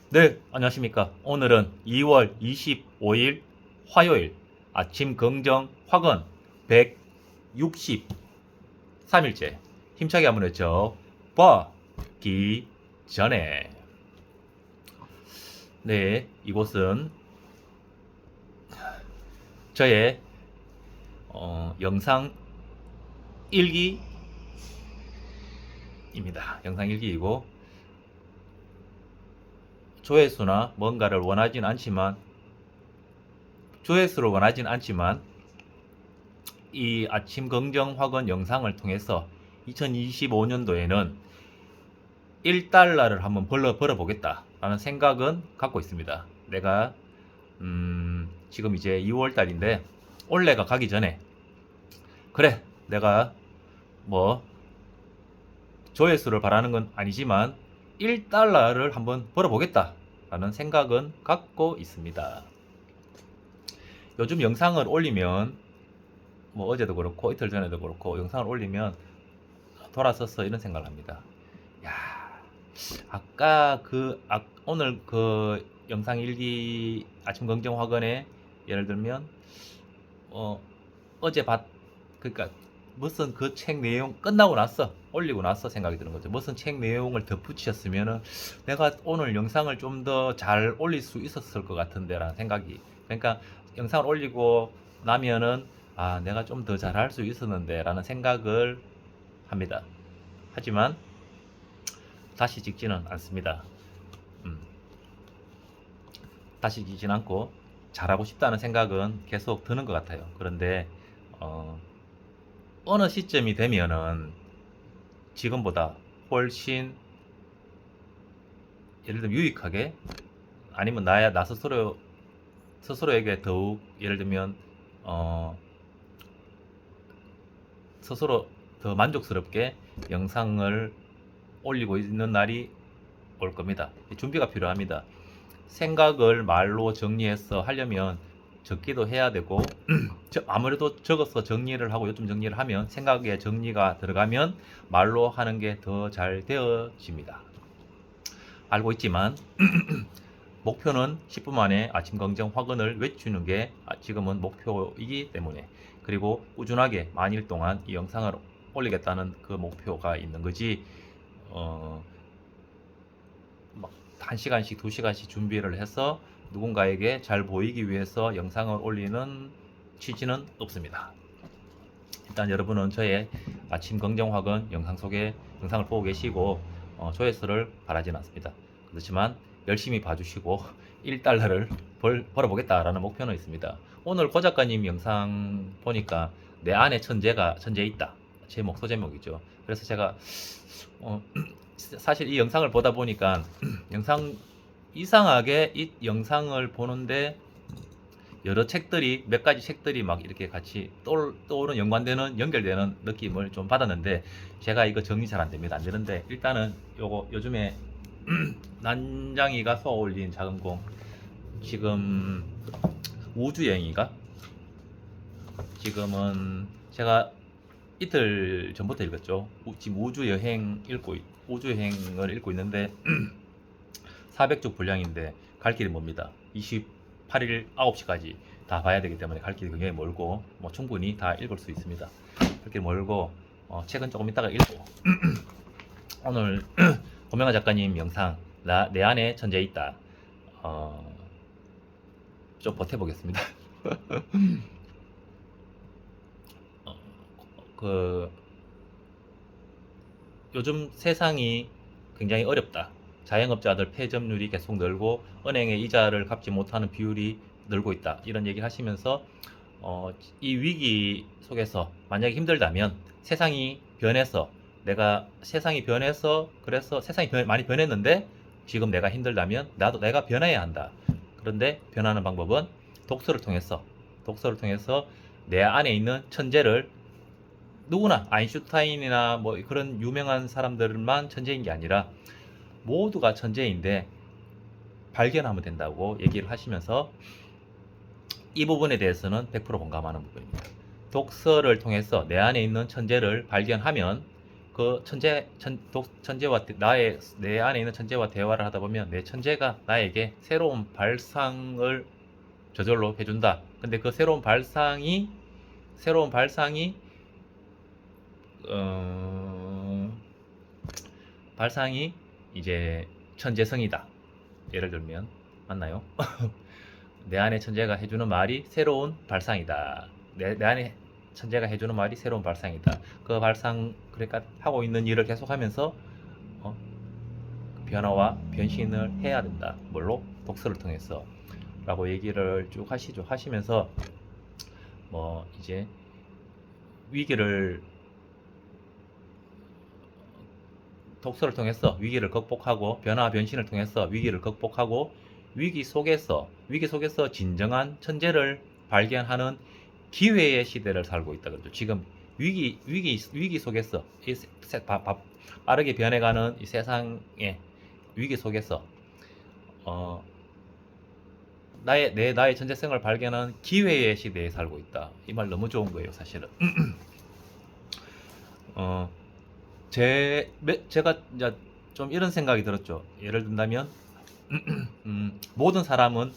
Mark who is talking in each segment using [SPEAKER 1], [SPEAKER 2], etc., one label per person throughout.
[SPEAKER 1] 네, 안녕하십니까. 오늘은 2월 25일 화요일 아침 긍정 확언 163일째 힘차게 한번 했죠. 봐기 전에. 네, 이곳은 저의 영상 일기입니다. 영상 일기이고 조회수나 뭔가를 원하진 않지만 조회수를 원하진 않지만 이 아침 긍정 확언 영상을 통해서 2025년도에는 1달러를 한번 벌어보겠다 라는 생각은 갖고 있습니다. 내가 지금 이제 2월달인데 올해가 가기 전에 그래 내가 뭐 조회수를 바라는 건 아니지만 1달러를 한번 벌어보겠다 라는 생각은 갖고 있습니다. 요즘 영상을 올리면 뭐 어제도 그렇고 이틀 전에도 그렇고 영상을 올리면 돌아서서 이런 생각을 합니다. 야, 아까 오늘 그 영상 일기 아침 긍정 확언에 예를 들면 어제 그러니까 무슨 그 책 내용 끝나고 나서 올리고 나서 생각이 드는 거죠. 무슨 책 내용을 덧붙였으면은 내가 오늘 영상을 좀 더 잘 올릴 수 있었을 것 같은데라는 생각이. 그러니까 영상을 올리고 나면은 아 내가 좀 더 잘할 수 있었는데라는 생각을 합니다. 하지만 다시 찍지는 않습니다. 음, 다시 찍지는 않고 잘하고 싶다는 생각은 계속 드는 것 같아요. 그런데 어느 시점이 되면은 지금보다 훨씬 예를 들면 유익하게 아니면 나 스스로에게 더욱 예를 들면 스스로 더 만족스럽게 영상을 올리고 있는 날이 올 겁니다. 준비가 필요합니다. 생각을 말로 정리해서 하려면 적기도 해야 되고 아무래도 적어서 정리를 하고 요점 정리를 하면 생각에 정리가 들어가면 말로 하는 게 더 잘 되어집니다. 알고 있지만 목표는 10분 만에 아침 긍정 확언을 외치는 게 지금은 목표이기 때문에 그리고 꾸준하게 만일 동안 이 영상을 올리겠다는 그 목표가 있는 거지 막 1시간씩 2시간씩 준비를 해서 누군가에게 잘 보이기 위해서 영상을 올리는 취지는 없습니다. 일단 여러분은 저의 아침 긍정 확언 영상 속에 영상을 보고 계시고 조회수를 바라지는 않습니다. 그렇지만 열심히 봐주시고 1달러를 벌어보겠다라는 목표는 있습니다. 오늘 고 작가님 영상 보니까 내 안에 천재 있다. 제목 소제목이죠. 그래서 제가 사실 이 영상을 보다 보니까 영상 이상하게 이 영상을 보는데 여러 책들이 몇 가지 책들이 막 이렇게 같이 떠오르는 연결되는 느낌을 좀 받았는데 제가 이거 정리 잘 안 됩니다. 안 되는데 일단은 요거 요즘에 난장이가 쏘아올린 작은 공 지금 우주여행이가 지금은 제가 이틀 전부터 읽었죠. 지금 우주여행을 읽고 있는데 400쪽 분량인데 갈 길이 멉니다. 28일 9시까지 다 봐야 되기 때문에 갈 길이 굉장히 멀고 뭐 충분히 다 읽을 수 있습니다. 갈 길이 멀고 책은 조금 이따가 읽고 오늘 고명아 작가님 영상 내 안에 천재 있다. 좀 버텨보겠습니다. 그 요즘 세상이 굉장히 어렵다. 자영업자들 폐점률이 계속 늘고 은행의 이자를 갚지 못하는 비율이 늘고 있다. 이런 얘기를 하시면서 이 위기 속에서 만약에 힘들다면 세상이 변해서 그래서 세상이 많이 변했는데 지금 내가 힘들다면 내가 변해야 한다. 그런데 변하는 방법은 독서를 통해서 내 안에 있는 천재를 누구나 아인슈타인이나 뭐 그런 유명한 사람들만 천재인 게 아니라 모두가 천재인데 발견하면 된다고 얘기를 하시면서 이 부분에 대해서는 100% 공감하는 부분입니다. 독서를 통해서 내 안에 있는 천재를 발견하면 그 천재와 내 안에 있는 천재와 대화를 하다 보면 내 천재가 나에게 새로운 발상을 저절로 해준다. 근데 그 새로운 발상이 어, 발상이 이제 천재성이다. 예를 들면 맞나요? 내 안에 천재가 해주는 말이 새로운 발상이다. 내 안에 천재가 해주는 말이 새로운 발상이다. 그 발상 그러니까 하고 있는 일을 계속하면서 변화와 변신을 해야 된다. 뭘로? 독서를 통해서 라고 얘기를 쭉 하시면서 뭐 이제 위기를 독서를 통해서 위기를 극복하고 변화 변신을 통해서 위기를 극복하고 위기 속에서 진정한 천재를 발견하는 기회의 시대를 살고 있다 그러죠. 지금 위기 속에서 빠르게 변해가는 이 세상의 위기 속에서 나의 천재성을 발견하는 기회의 시대에 살고 있다. 이 말 너무 좋은 거예요, 사실은. 제가 이제 좀 이런 생각이 들었죠. 예를 든다면 모든 사람은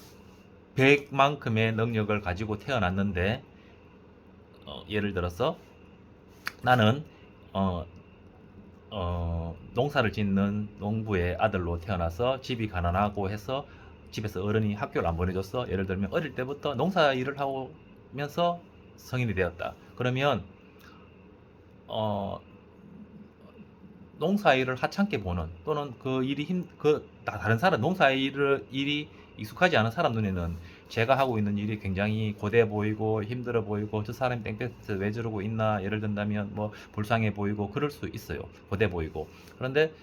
[SPEAKER 1] 100만큼의 능력을 가지고 태어났는데 예를 들어서 나는 농사를 짓는 농부의 아들로 태어나서 집이 가난하고 해서 집에서 어른이 학교를 안 보내줬어. 예를 들면 어릴 때부터 농사 일을 하면서 성인이 되었다. 그러면 농사 일을 하찮게 보는 또는 그 일이 다른 사람 농사 일이 익숙하지 않은 사람 눈에는 제가 하고 있는 일이 굉장히 고돼 보이고 힘들어 보이고 저 사람이 땡볕에서 왜 저러고 있나 예를 든다면 뭐 불쌍해 보이고 그럴 수 있어요. 고돼 보이고. 그런데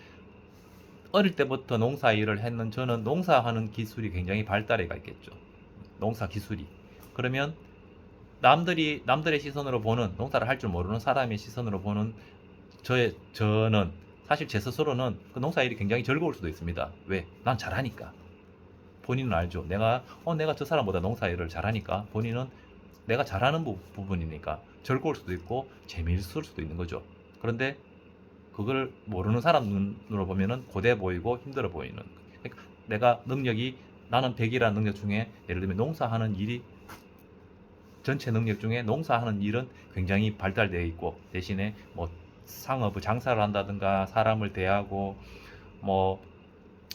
[SPEAKER 1] 어릴 때부터 농사 일을 했는 저는 농사하는 기술이 굉장히 발달해가 있겠죠. 농사 기술이. 그러면 남들의 시선으로 보는 농사를 할 줄 모르는 사람의 시선으로 보는 저는 사실 제 스스로는 그 농사 일이 굉장히 즐거울 수도 있습니다. 왜? 난 잘하니까. 본인은 알죠. 내가 저 사람보다 농사 일을 잘하니까 본인은 내가 잘하는 부분이니까 즐거울 수도 있고 재미있을 수도 있는 거죠. 그런데 그걸 모르는 사람 눈으로 보면은 고돼 보이고 힘들어 보이는. 그러니까 나는 100이라는 능력 중에 예를 들면 농사하는 일이 전체 능력 중에 농사하는 일은 굉장히 발달되어 있고 대신에 뭐 상업을 장사를 한다든가 사람을 대하고 뭐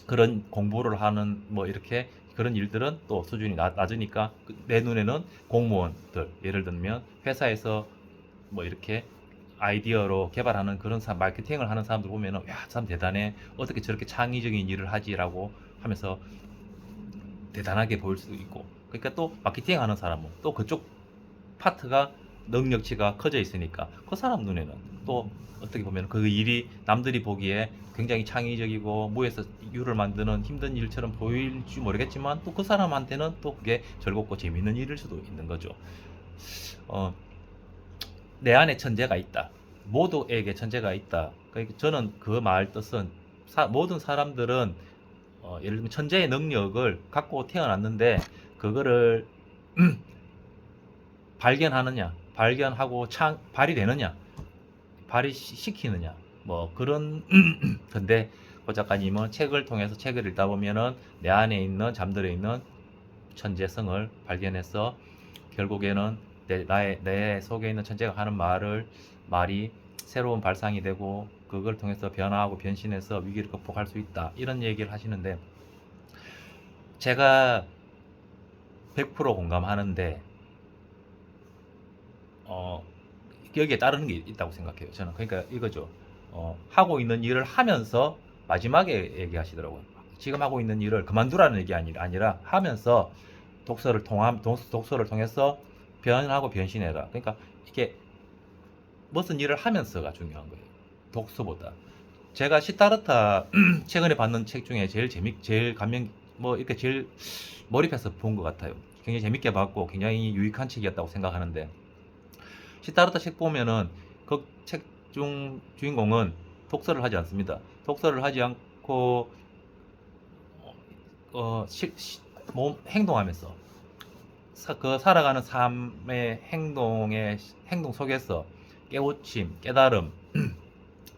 [SPEAKER 1] 그런 공부를 하는 뭐 이렇게 그런 일들은 또 수준이 낮으니까 내 눈에는 공무원들 예를 들면 회사에서 뭐 이렇게 아이디어로 개발하는 그런 마케팅을 하는 사람들 보면은 야, 참 대단해. 어떻게 저렇게 창의적인 일을 하지라고 하면서 대단하게 보일 수도 있고. 그러니까 또 마케팅 하는 사람은 또 그쪽 파트가 능력치가 커져 있으니까 그 사람 눈에는 또 어떻게 보면 그 일이 남들이 보기에 굉장히 창의적이고 무에서 유를 만드는 힘든 일처럼 보일지 모르겠지만 또 그 사람한테는 또 그게 즐겁고 재밌는 일일 수도 있는 거죠. 내 안에 천재가 있다. 모두에게 천재가 있다. 그러니까 저는 그 말 뜻은 모든 사람들은 예를 들면 천재의 능력을 갖고 태어났는데 그거를 발견하고 발휘되느냐, 발휘시키느냐, 뭐 그런 근데 고 작가님은 책을 통해서 책을 읽다 보면은 내 안에 있는 잠들어 있는 천재성을 발견해서 결국에는 내 속에 있는 천재가 하는 말이 새로운 발상이 되고 그걸 통해서 변화하고 변신해서 위기를 극복할 수 있다 이런 얘기를 하시는데 제가 100% 공감하는데 여기에 따르는 게 있다고 생각해요. 저는 그러니까 이거죠. 하고 있는 일을 하면서 마지막에 얘기하시더라고요. 지금 하고 있는 일을 그만두라는 얘기 아니라 하면서 독서를 통해서 변하고 변신해라. 그러니까 이게 무슨 일을 하면서가 중요한 거예요. 독서보다. 제가 시타르타 최근에 봤는 책 중에 제일 이렇게 제일 몰입해서 본 것 같아요. 굉장히 재밌게 봤고 굉장히 유익한 책이었다고 생각하는데 시타르타 책 보면은 그 책 중 주인공은 독서를 하지 않습니다. 독서를 하지 않고 행동하면서 살아가는 삶의 행동 속에서 깨우침, 깨달음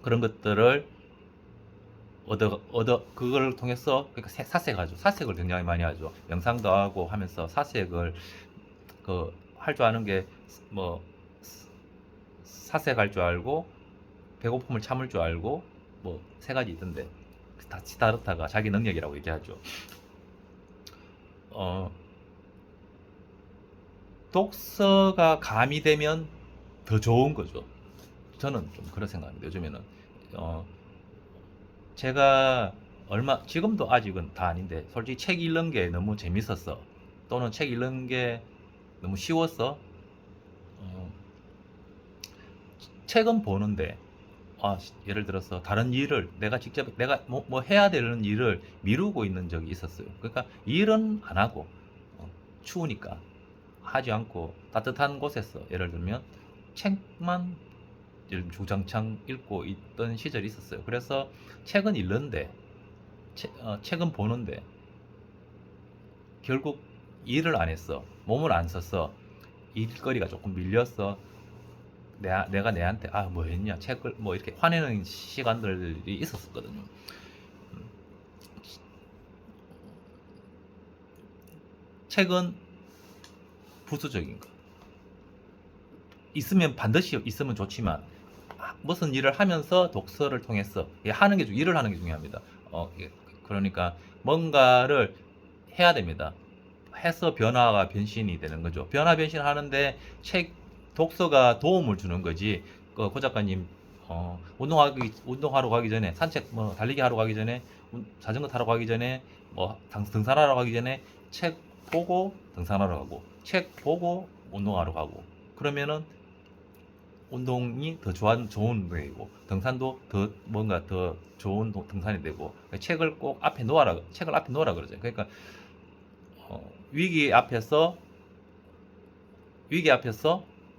[SPEAKER 1] 그런 것들을 그걸 통해서 그러니까 사색을 굉장히 많이 하죠. 영상도 하고 하면서 사색을 할 줄 아는 게 뭐 사색할 줄 알고 배고픔을 참을 줄 알고 뭐 세 가지 있던데 시다르타가 자기 능력이라고 얘기하죠. 어, 독서가 가미되면 더 좋은 거죠. 저는 좀 그런 생각합니다. 요즘에는 제가 지금도 아직은 다 아닌데 솔직히 책 읽는 게 너무 재밌었어. 또는 책 읽는 게 너무 쉬웠어. 어, 책은 보는데 예를 들어서 다른 일을 내가 뭐 해야 되는 일을 미루고 있는 적이 있었어요. 그러니까 일은 안 하고 추우니까 하지 않고 따뜻한 곳에서 예를 들면 책만 주장창 읽고 있던 시절이 있었어요. 그래서 책은 읽는데 책은 보는데 결국 일을 안 했어. 몸을 안 썼어. 일거리가 조금 밀렸어. 내가 내한테 뭐 했냐 책을 뭐 이렇게 화내는 시간들이 있었거든요. 책은 부수적인 거 있으면 반드시 있으면 좋지만 무슨 일을 하면서 독서를 통해서 일을 하는 게 중요합니다. 그러니까 뭔가를 해야 됩니다. 해서 변화가 변신이 되는 거죠. 변화 변신하는데 독서가 도움을 주는 거지. 고 작가님 운동하러 가기 전에 달리기 하러 가기 전에 자전거 타러 가기 전에 등산하러 가기 전에 책 보고 등산하러 가고 책 보고 운동하러 가고 그러면은 운동이 더 좋은 운동이고 등산도 뭔가 더 좋은 등산이 되고 책을 꼭 앞에 놓아라 그러죠. 그러니까 위기 앞에서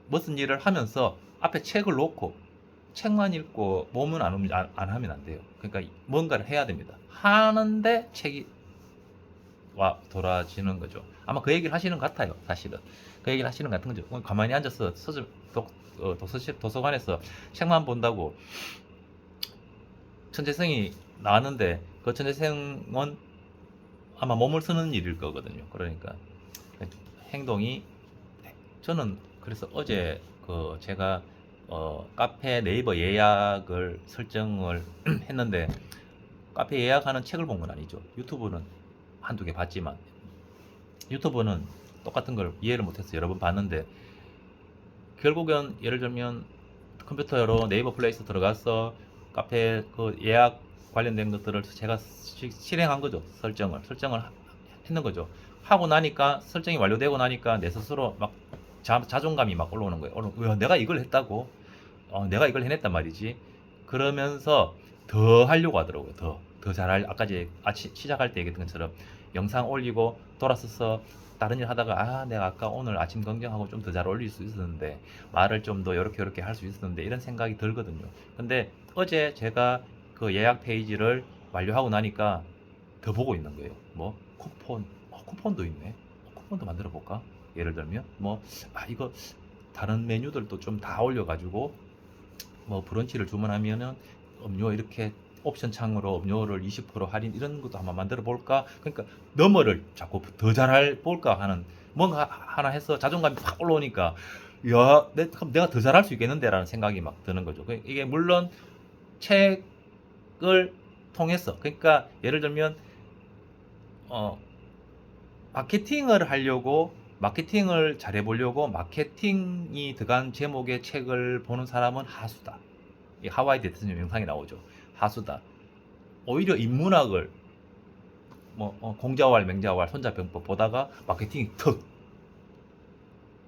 [SPEAKER 1] 무슨 일을 하면서 앞에 책을 놓고 책만 읽고 몸은 안 하면 안 돼요. 그러니까 뭔가를 해야 됩니다. 하는데 책이 돌아지는 거죠. 아마 그 얘기를 하시는 것 같아요. 사실은 그 얘기를 하시는 것 같은 거죠. 가만히 앉아서 도서관에서 책만 본다고 천재성이 나왔는데 그 천재성은 아마 몸을 쓰는 일일 거거든요. 그러니까 행동이 저는 그래서 어제 제가 카페 네이버 예약을 설정을 했는데 카페 예약하는 책을 본 건 아니죠. 유튜브는 한두 개 봤지만 유튜브는 똑같은 걸 이해를 못해서 여러 번 봤는데 결국엔 예를 들면 컴퓨터로 네이버 플레이스토어 들어가서 카페 예약 관련된 것들을 제가 실행한 거죠. 설정을 했는 거죠. 하고 나니까 설정이 완료되고 나니까 내 스스로 막 자존감이 막 올라오는 거예요. 왜 내가 이걸 했다고? 내가 이걸 해냈단 말이지. 그러면서 더 하려고 하더라고요. 더 잘할 아까 시작할 때 얘기했던 것처럼 영상 올리고 돌아서서 다른 일 하다가 내가 아까 오늘 아침 경쟁하고 좀 더 잘 올릴 수 있었는데 말을 좀 더 이렇게 할 수 있었는데 이런 생각이 들거든요. 근데 어제 제가 그 예약 페이지를 완료하고 나니까 더 보고 있는 거예요. 뭐 쿠폰도 있네. 쿠폰도 만들어 볼까? 예를 들면 이거 다른 메뉴들도 좀 다 올려가지고 브런치를 주문하면은 음료 이렇게 옵션 창으로 음료를 20% 할인 이런 것도 한번 만들어 볼까? 그러니까 너머를 자꾸 더 잘할 볼까 하는 뭔가 하나 해서 자존감이 확 올라오니까 내가 더 잘할 수 있겠는데라는 생각이 막 드는 거죠. 이게 물론 책을 통해서 그러니까 예를 들면 마케팅을 잘해보려고 마케팅이 들어간 제목의 책을 보는 사람은 하수다. 이 하와이 대통령 영상이 나오죠. 하수다. 오히려 인문학을 공자왈, 맹자왈, 손자병법 보다가 마케팅이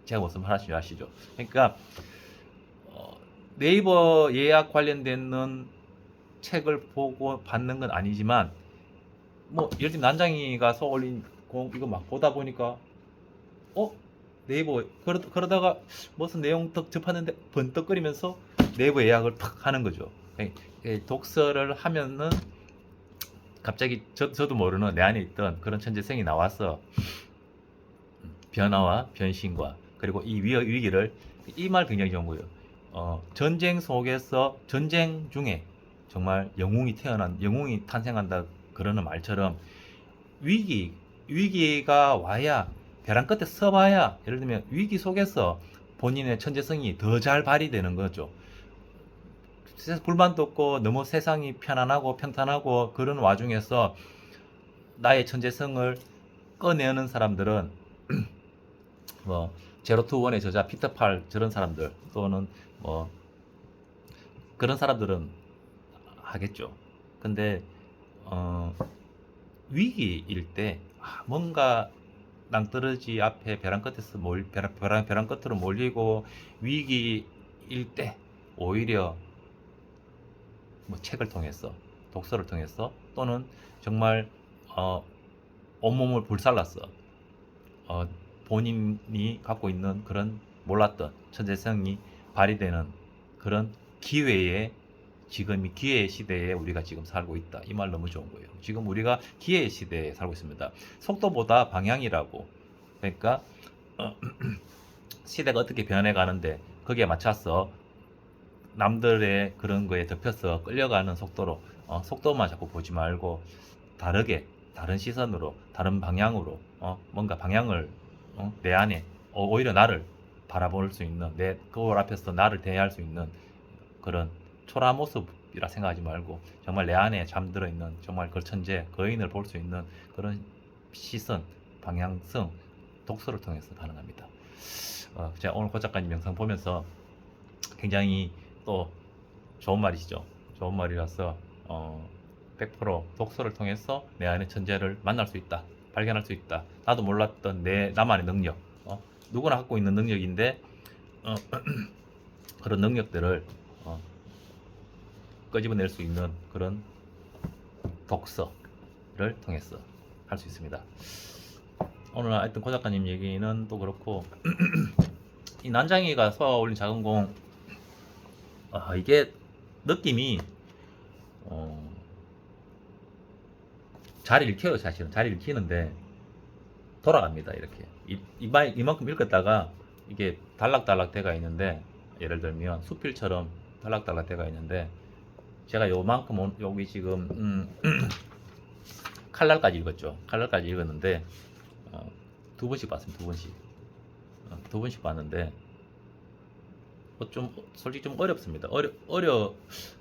[SPEAKER 1] 제가 무슨 말하시는지 아시죠? 그러니까 네이버 예약 관련된 책을 보고 받는 건 아니지만 예를 들면 난장이가 올린 이거 막 보다 보니까 네이버 그러다가 무슨 내용 딱 접하는데 번떡거리면서 네이버 예약을 탁 하는 거죠. 독서를 하면은 갑자기 저도 모르는 내 안에 있던 그런 천재성이 나와서 변화와 변신과 그리고 이 위기를 이 말 굉장히 좋은 거예요. 전쟁 속에서 전쟁 중에 정말 영웅이 탄생한다 그러는 말처럼 위기가 와야 벼랑 끝에 서봐야 예를 들면 위기 속에서 본인의 천재성이 더 잘 발휘되는 거죠. 불만도 없고 너무 세상이 편안하고 평탄하고 그런 와중에서 나의 천재성을 꺼내는 사람들은 뭐 제로 투 원의 저자 피터 팔 저런 사람들 또는 뭐 그런 사람들은 하겠죠. 근데 위기일 때 뭔가 낭떠러지 앞에 벼랑 끝으로 몰리고 위기일 때 오히려 뭐 책을 통해서 독서를 통해서 또는 정말 온몸을 불살라서 본인이 갖고 있는 그런 몰랐던 천재성이 발휘되는 그런 기회에 지금이 기회의 시대에 우리가 지금 살고 있다. 이 말 너무 좋은 거예요. 지금 우리가 기회의 시대에 살고 있습니다. 속도보다 방향이라고. 그러니까 시대가 어떻게 변해가는데 거기에 맞춰서 남들의 그런 거에 덮여서 끌려가는 속도로 속도만 자꾸 보지 말고 다르게 다른 시선으로 다른 방향으로 뭔가 방향을 내 안에 오히려 나를 바라볼 수 있는 내 거울 앞에서 나를 대할 수 있는 그런 초라 모습이라 생각하지 말고 정말 내 안에 잠들어 있는 정말 그 천재 거인을 볼 수 있는 그런 시선 방향성 독서를 통해서 가능합니다. 제가 오늘 고 작가님 영상 보면서 굉장히 또 좋은 말이시죠. 좋은 말이라서 100% 독서를 통해서 내 안의 천재를 만날 수 있다. 발견할 수 있다. 나도 몰랐던 나만의 능력. 누구나 갖고 있는 능력인데 그런 능력들을 끄집어낼 수 있는 그런 독서를 통해서 할 수 있습니다. 오늘 하여튼 고 작가님 얘기는 또 그렇고 이 난장이가 쏘아 올린 작은 공 이게 느낌이 잘 읽혀요. 사실은 잘 읽히는데 돌아갑니다. 이렇게 이만큼 읽었다가 이게 달락달락 돼가 있는데 예를 들면 수필처럼 달락달락 돼가 있는데 제가 요만큼 여기 지금 칼날까지 읽었죠. 칼날까지 읽었는데 두 번씩 봤습니다. 두 번씩 봤는데 좀 솔직히 좀 어렵습니다.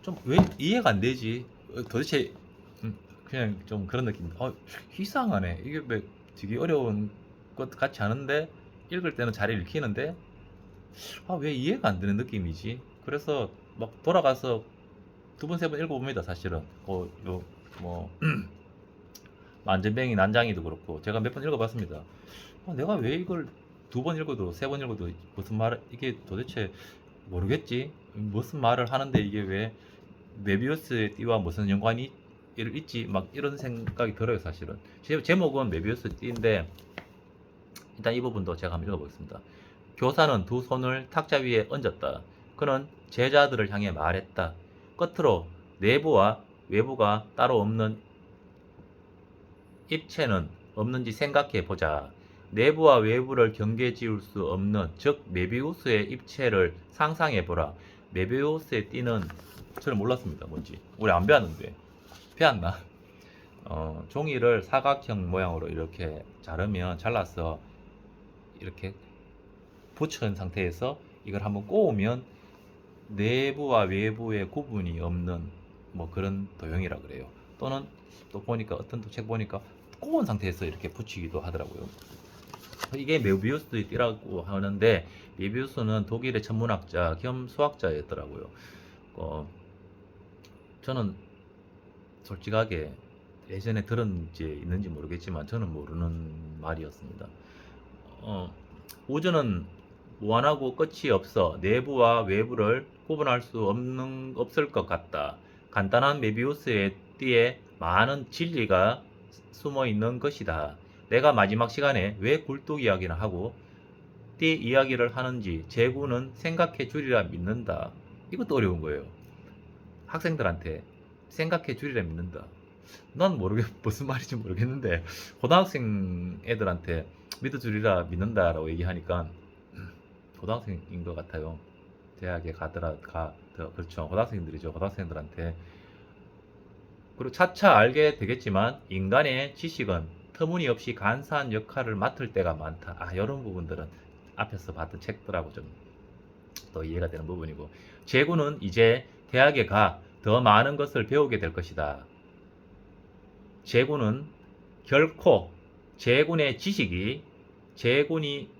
[SPEAKER 1] 좀 왜 이해가 안 되지? 도대체 그냥 좀 그런 느낌. 이상하네. 이게 왜 되게 어려운 것 같지 않은데 읽을 때는 잘 읽히는데 왜 이해가 안 되는 느낌이지? 그래서 막 돌아가서 두 번 세 번 읽어봅니다. 사실은 뭐 안전뱅이 난장이도 그렇고 제가 몇 번 읽어봤습니다. 내가 왜 이걸 두 번 읽어도 세 번 읽어도 무슨 말 이게 도대체 모르겠지. 무슨 말을 하는데 이게 왜 메비우스의 띠와 무슨 연관이 있지? 막 이런 생각이 들어요. 사실은 제목은 메비우스 띠인데 일단 이 부분도 제가 한번 읽어보겠습니다. 교사는 두 손을 탁자 위에 얹었다. 그는 제자들을 향해 말했다. 끝으로 내부와 외부가 따로 없는 입체는 없는지 생각해 보자. 내부와 외부를 경계 지울 수 없는 즉 메비우스의 입체를 상상해 보라. 메비우스의 띠는 저는 몰랐습니다. 뭔지 우리 안 배웠는데 배웠나? 종이를 사각형 모양으로 이렇게 잘라서 이렇게 붙여놓은 상태에서 이걸 한번 꼬우면 내부와 외부의 구분이 없는 뭐 그런 도형이라 그래요. 또는 또 보니까 어떤 또 책 보니까 꼬은 상태에서 이렇게 붙이기도 하더라고요. 이게 메비우스의 띠라고 하는데 메비우스는 독일의 천문학자 겸 수학자였더라고요. 저는 솔직하게 예전에 들은 지 있는지 모르겠지만 저는 모르는 말이었습니다. 우주는 무한하고 끝이 없어 내부와 외부를 구분할 수 없을 것 같다. 간단한 메비우스의 띠에 많은 진리가 숨어 있는 것이다. 내가 마지막 시간에 왜 굴뚝 이야기를 하고 띠 이야기를 하는지 제구는 생각해 주리라 믿는다. 이것도 어려운 거예요. 학생들한테 생각해 주리라 믿는다. 난 무슨 말인지 모르겠는데 고등학생 애들한테 믿어주리라 믿는다라고 얘기하니까 고등학생인 것 같아요. 대학에 그렇죠. 고등학생들이죠. 고등학생들한테. 그리고 차차 알게 되겠지만 인간의 지식은 터무니없이 간사한 역할을 맡을 때가 많다. 이런 부분들은 앞에서 봤던 책들하고 좀 또 이해가 되는 부분이고, 제군은 이제 대학에 가 더 많은 것을 배우게 될 것이다. 제군은 결코 제군의 지식이 제군이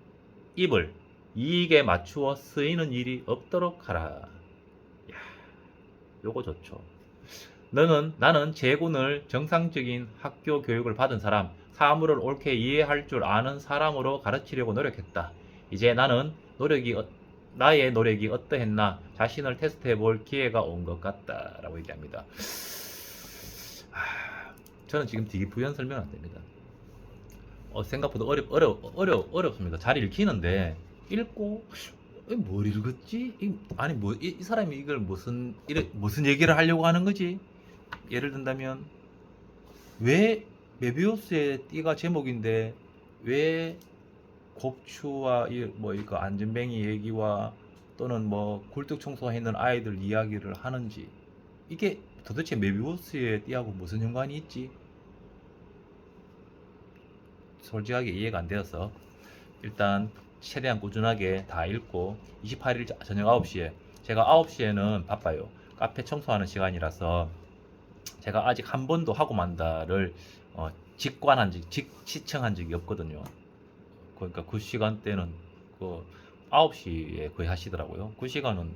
[SPEAKER 1] 입을 이익에 맞추어 쓰이는 일이 없도록 하라. 야, 요거 좋죠. 나는 제군을 정상적인 학교 교육을 받은 사람, 사물을 옳게 이해할 줄 아는 사람으로 가르치려고 노력했다. 이제 나의 노력이 어떠했나 자신을 테스트해 볼 기회가 온 것 같다. 라고 얘기합니다. 저는 지금 되게 부연 설명 안 됩니다. 생각보다 어렵습니다. 잘 읽히는데, 읽고, 뭘 읽었지? 이 사람이 이걸 무슨 얘기를 하려고 하는 거지? 예를 든다면, 왜 메비우스의 띠가 제목인데, 왜 곱추와 이거 안전뱅이 얘기와 또는 굴뚝 청소하는 아이들 이야기를 하는지, 이게 도대체 메비우스의 띠하고 무슨 연관이 있지? 솔직하게 이해가 안 되어서 일단 최대한 꾸준하게 다 읽고 28일 저녁 9시에, 제가 9시에는 바빠요. 카페 청소하는 시간이라서 제가 아직 한 번도 하고 만다를 시청한 적이 없거든요. 그러니까 그 시간대는 9시에 거의 하시더라고요. 그 시간은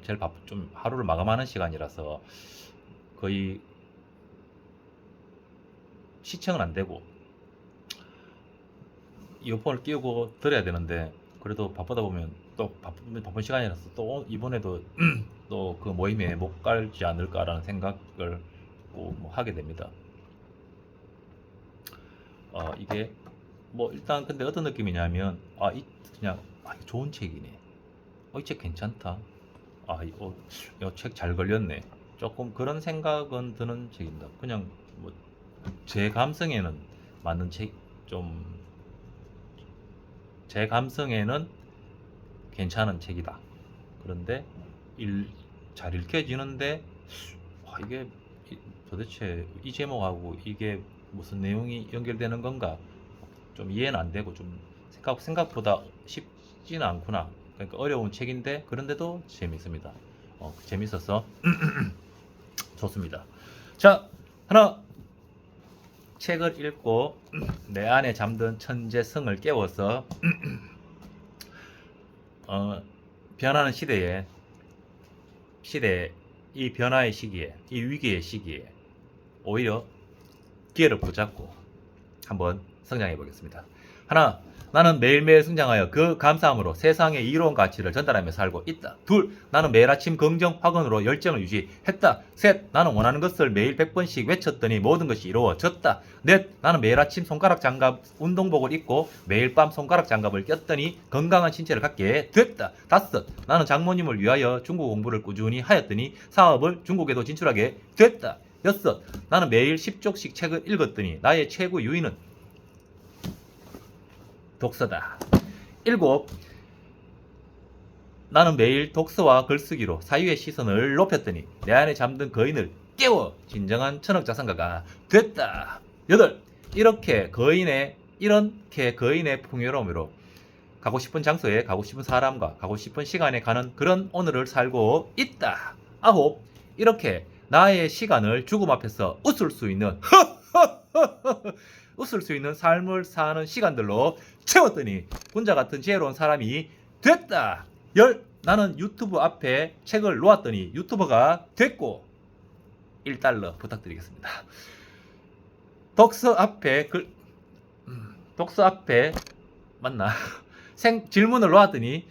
[SPEAKER 1] 제일 좀 하루를 마감하는 시간이라서 거의 시청은 안 되고 이어폰을 끼우고 들어야 되는데, 그래도 바쁘다 보면 또 바쁜 시간이라서 또 이번에도 또 그 모임에 못 갈지 않을까라는 생각을 꼭 하게 됩니다. 이게 일단 근데 어떤 느낌이냐면, 그냥 이거 좋은 책이네. 이 책 괜찮다. 이 책 잘 걸렸네. 조금 그런 생각은 드는 책입니다. 그냥 제 감성에는 맞는 책, 제 감성에는 괜찮은 책이다. 그런데 잘 읽혀지는데, 이게 도대체 이 제목하고 이게 무슨 내용이 연결되는 건가, 좀 이해는 안 되고, 좀 생각보다 쉽지는 않구나. 그러니까 어려운 책인데 그런데도 재밌습니다. 재밌어서 좋습니다. 자, 하나, 책을 읽고 내 안에 잠든 천재성을 깨워서 변하는 시대에 이 변화의 시기에, 이 위기의 시기에 오히려 기회를 붙잡고 한번 성장해 보겠습니다. 하나, 나는 매일매일 성장하여 그 감사함으로 세상의 이로운 가치를 전달하며 살고 있다. 둘, 나는 매일 아침 긍정 확언으로 열정을 유지했다. 셋, 나는 원하는 것을 매일 100번씩 외쳤더니 모든 것이 이루어졌다. 넷, 나는 매일 아침 손가락 장갑 운동복을 입고 매일 밤 손가락 장갑을 꼈더니 건강한 신체를 갖게 됐다. 다섯, 나는 장모님을 위하여 중국 공부를 꾸준히 하였더니 사업을 중국에도 진출하게 됐다. 여섯, 나는 매일 10쪽씩 책을 읽었더니 나의 최고 유인은 독서다. 일곱, 나는 매일 독서와 글쓰기로 사유의 시선을 높였더니 내 안에 잠든 거인을 깨워 진정한 천억자산가가 됐다. 여덟, 이렇게 거인의 풍요로움으로 가고 싶은 장소에 가고 싶은 사람과 가고 싶은 시간에 가는 그런 오늘을 살고 있다. 아홉, 이렇게 나의 시간을 죽음 앞에서 웃을 수 있는 삶을 사는 시간들로 채웠더니 군자 같은 지혜로운 사람이 됐다. 열, 나는 유튜브 앞에 책을 놓았더니 유튜버가 됐고, 1달러 부탁드리겠습니다. 독서 앞에 맞나? 질문을 놓았더니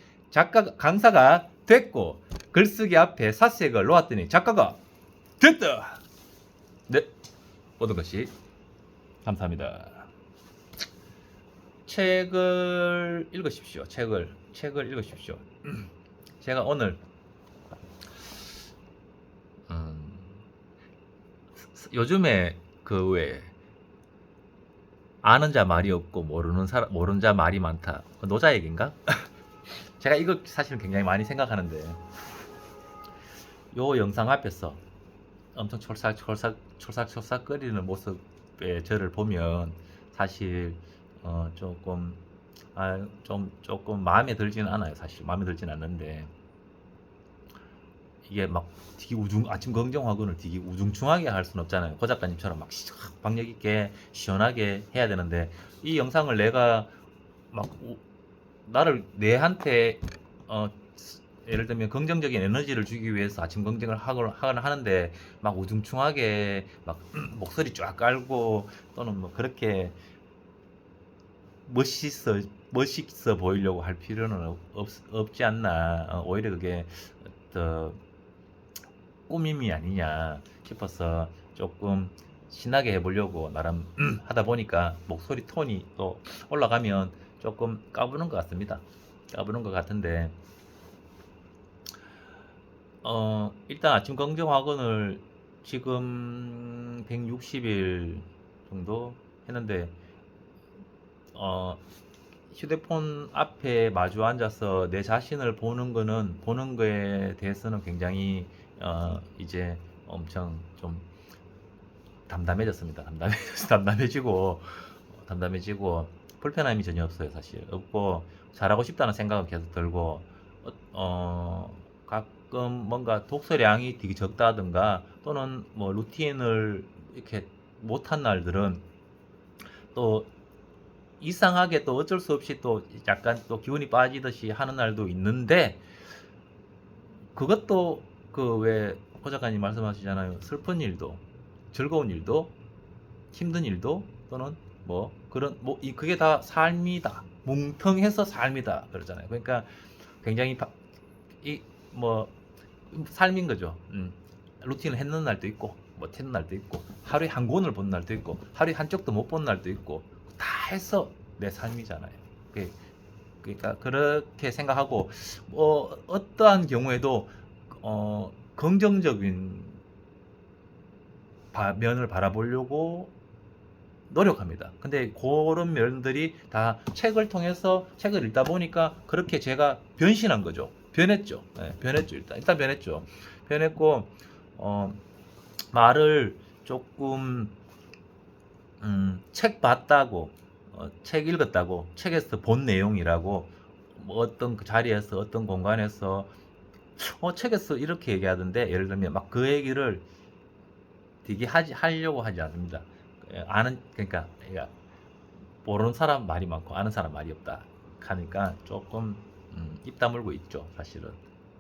[SPEAKER 1] 강사가 됐고, 글쓰기 앞에 사색을 놓았더니 작가가 됐다. 네, 모든 것이 감사합니다. 책을 읽으십시오. 책을 읽으십시오. 제가 오늘 요즘에 왜 아는 자 말이 없고 모르는 자 말이 많다. 노자 얘기인가? 제가 이거 사실은 굉장히 많이 생각하는데, 요 영상 앞에서 엄청 촐싹촐싹거리는 모습의 저를 보면 사실 조금 조금 마음에 들지는 않아요. 사실 마음에 들지는 않는데, 이게 막 되게 아침 긍정화근을 되게 우중충하게 할 수는 없잖아요. 고 작가님처럼 막 박력 있게 시원하게 해야 되는데, 이 영상을 내가 막 나를 내한테 어 예를 들면 긍정적인 에너지를 주기 위해서 아침 긍정을 하는데, 막 우중충하게 막 목소리 쫙 깔고 또는 뭐 그렇게 멋있어 멋있어 보이려고 할 필요는 없지 않나. 오히려 그게 더 꾸밈이 아니냐 싶어서 조금 신나게 해보려고 나름 하다 보니까 목소리 톤이 또 올라가면 조금 까부는 것 같습니다. 까부는 것 같은데, 일단 아침 긍정학원을 지금 160일 정도 했는데, 어, 휴대폰 앞에 마주 앉아서 내 자신을 보는 거에 대해서는 굉장히 이제 엄청 좀 담담해졌습니다. 담담해지고 불편함이 전혀 없어요. 사실 없고, 잘하고 싶다는 생각은 계속 들고, 가끔 뭔가 독서량이 되게 적다든가 또는 뭐 루틴을 이렇게 못한 날들은 또 이상하게 또 어쩔 수 없이 또 약간 또 기운이 빠지듯이 하는 날도 있는데, 그것도 그 왜 호 작가님 말씀하시잖아요. 슬픈 일도, 즐거운 일도, 힘든 일도, 또는 뭐 그런 뭐 그게 다 삶이다. 뭉텅해서 삶이다 그러잖아요. 그러니까 굉장히 이 뭐 삶인 거죠. 루틴을 했는 날도 있고 못 했는 날도 있고, 하루에 한 권을 본 날도 있고 하루에 한 쪽도 못 본 날도 있고, 다 해서 내 삶이잖아요. 그러니까 그렇게 생각하고, 어떠한 경우에도 긍정적인 면을 바라보려고 노력합니다. 근데 그런 면들이 다 책을 읽다 보니까 그렇게 제가 변신한 거죠. 변했죠. 네, 변했죠. 일단 변했죠. 변했고, 어, 말을 조금 책 봤다고, 책 읽었다고, 책에서 본 내용이라고, 뭐 어떤 그 자리에서 어떤 공간에서 책에서 이렇게 얘기하던데, 예를 들면 막 그 얘기를 되게 하려고 하지 않습니다. 그러니까 모르는 사람 말이 많고 아는 사람 말이 없다 하니까 조금 입 다물고 있죠, 사실은.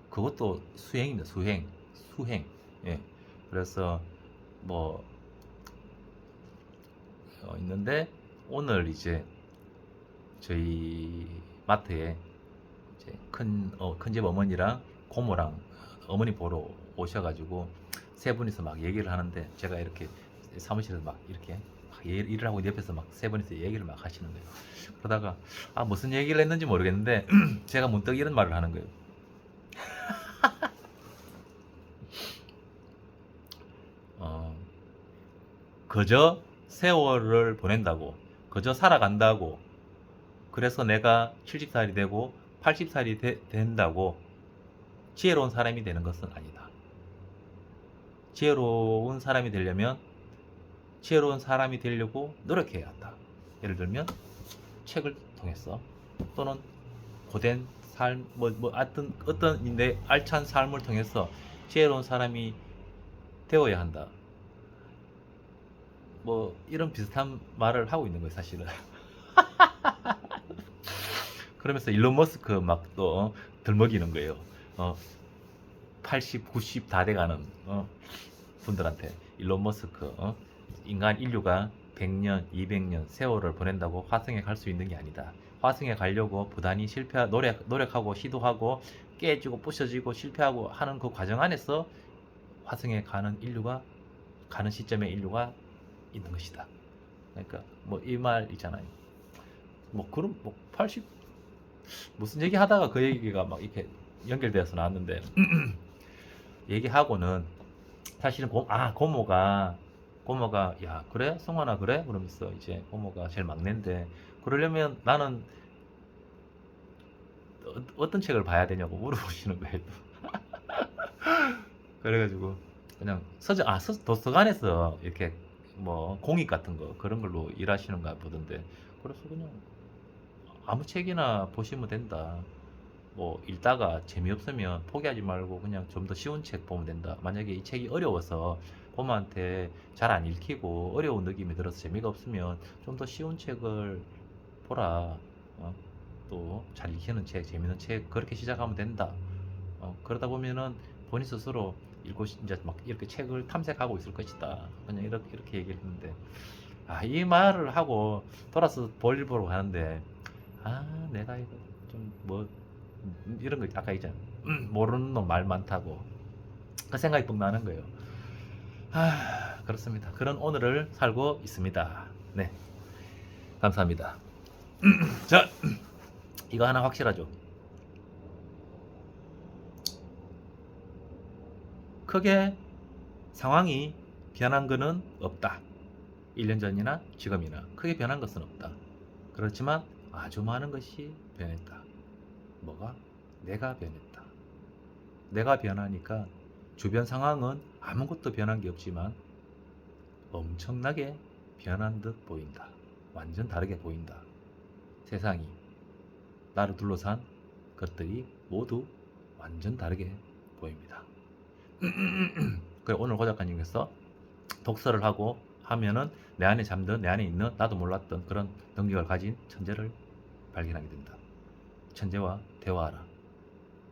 [SPEAKER 1] 그것도 수행입니다. 수행. 예. 그래서 뭐 있는데, 오늘 이제 저희 마트에 이제 큰집 어머니랑 고모랑 어머니 보러 오셔가지고 세 분이서 막 얘기를 하는데, 제가 이렇게 사무실에서 막 이렇게 막 일을 하고 옆에서 막 세 분이서 얘기를 막 하시는 거예요. 그러다가 무슨 얘기를 했는지 모르겠는데 제가 문득 이런 말을 하는 거예요. 어, 그저 세월을 보낸다고, 그저 살아간다고, 그래서 내가 70살이 되고 80살이 된다고 지혜로운 사람이 되는 것은 아니다. 지혜로운 사람이 되려면 지혜로운 사람이 되려고 노력해야 한다. 예를 들면 책을 통해서, 또는 고된 삶, 어떤 내 알찬 삶을 통해서 지혜로운 사람이 되어야 한다. 뭐 이런 비슷한 말을 하고 있는 거예요, 사실은. 그러면서 일론 머스크 막 또 들먹이는 거예요. 80, 90 다 돼가는 분들한테 일론 머스크, 인간 인류가 100년, 200년 세월을 보낸다고 화성에 갈 수 있는 게 아니다. 화성에 가려고 부단히 노력하고 시도하고 깨지고 부셔지고 실패하고 하는 그 과정 안에서 화성에 가는 시점에 인류가 있는 것이다. 그러니까 뭐 이 말 있잖아요. 뭐 그럼 뭐 80 무슨 얘기 하다가 그 얘기가 막 이렇게 연결되어서 나왔는데, 얘기하고는 사실은 고모가 야 그래 성환아 그래 그러면서, 이제 고모가 제일 막내인데, 그러려면 나는 어떤 책을 봐야 되냐고 물어보시는 거예요. 그래가지고 그냥 도서관에서 이렇게 뭐 공익 같은 거 그런 걸로 일하시는가 보던데, 그래서 그냥 아무 책이나 보시면 된다. 뭐 읽다가 재미없으면 포기하지 말고 그냥 좀 더 쉬운 책 보면 된다. 만약에 이 책이 어려워서 봄한테 잘 안 읽히고 어려운 느낌이 들어서 재미가 없으면 좀 더 쉬운 책을 보라. 또 잘 읽히는 책, 재밌는 책 그렇게 시작하면 된다. 그러다 보면은 본인 스스로 이제 막 이렇게 책을 탐색하고 있을 것이다. 그냥 이렇게 얘기를 했는데, 이 말을 하고 돌아서 볼일 보러 가는데, 내가 이거 좀 뭐 이런 거 아까 있잖아. 모르는 놈 말 많다고 그 생각이 뻥 나는 거예요. 그렇습니다. 그런 오늘을 살고 있습니다. 네, 감사합니다. 자, 이거 하나 확실하죠. 크게 상황이 변한 것은 없다. 1년 전이나 지금이나 크게 변한 것은 없다. 그렇지만 아주 많은 것이 변했다. 뭐가? 내가 변했다. 내가 변하니까 주변 상황은 아무것도 변한 게 없지만 엄청나게 변한 듯 보인다. 완전 다르게 보인다. 세상이, 나를 둘러싼 것들이 모두 완전 다르게 보입니다. 그래, 오늘 고 작가님께서 독서를 하고 하면은 내 안에 잠든, 내 안에 있는 나도 몰랐던 그런 능력을 가진 천재를 발견하게 된다. 천재와 대화하라.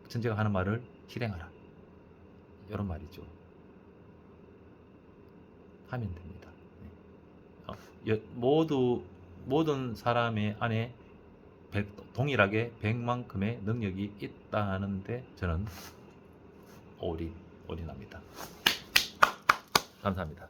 [SPEAKER 1] 천재가 하는 말을 실행하라. 이런 말이죠. 하면 됩니다. 모든 사람의 안에 동일하게 100만큼의 능력이 있다는데 저는 올인합니다. 감사합니다.